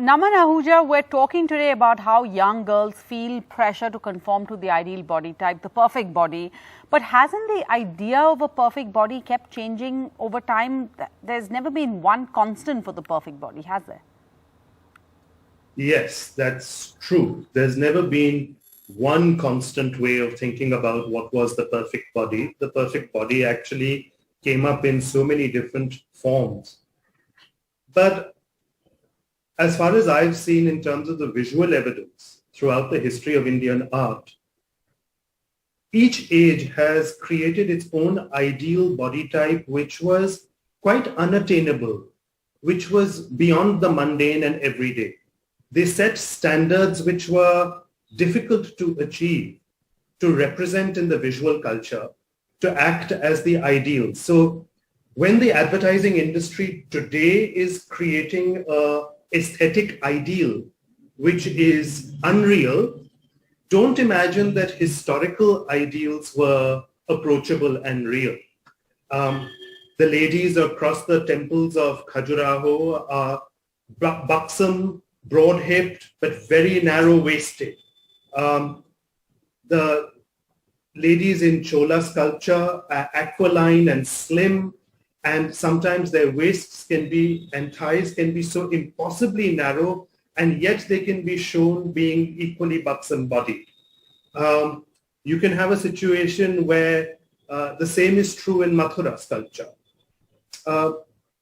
Naman, Ahuja, we're talking today about how young girls feel pressure to conform to the ideal body type, the perfect body. But hasn't the idea of a perfect body kept changing over time? There's never been one constant for the perfect body, has there? Yes, that's true. There's never been one constant way of thinking about what was the perfect body. The perfect body actually came up in so many different forms. But as far as I've seen in terms of the visual evidence throughout the history of Indian art, each age has created its own ideal body type, which was quite unattainable, which was beyond the mundane and everyday. They set standards which were difficult to achieve, to represent in the visual culture, to act as the ideal. So when the advertising industry today is creating a aesthetic ideal, which is unreal, don't imagine that historical ideals were approachable and real. The ladies across the temples of Khajuraho are buxom, broad-hipped, but very narrow-waisted. The ladies in Chola sculpture are aquiline and slim, and sometimes their waists can be and thighs can be so impossibly narrow, and yet they can be shown being equally buxom bodied. You can have a situation where the same is true in Mathura sculpture.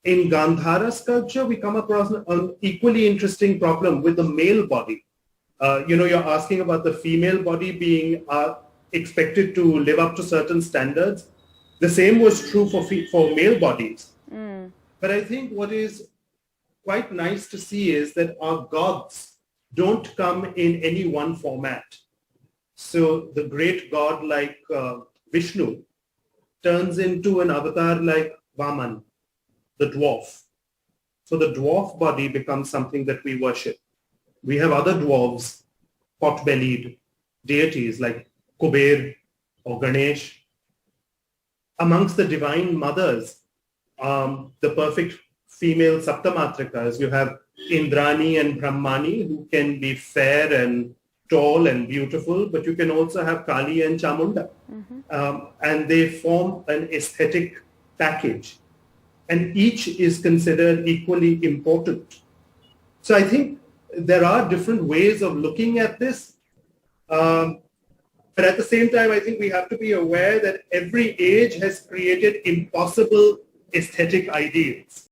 In Gandhara sculpture, we come across an equally interesting problem with the male body. You're asking about the female body being expected to live up to certain standards. The same was true for male bodies. But I think what is quite nice to see is that our gods don't come in any one format. So the great god like Vishnu turns into an avatar like Vaman, the dwarf. So the dwarf body becomes something that we worship. We have other dwarves, pot-bellied deities like Kuber or Ganesh. Amongst the divine mothers, the perfect female Saptamatrikas, you have Indrani and Brahmani, who can be fair and tall and beautiful, but you can also have Kali and Chamunda. And they form an aesthetic package. And each is considered equally important. So I think there are different ways of looking at this. But at the same time, I think we have to be aware that every age has created impossible aesthetic ideals.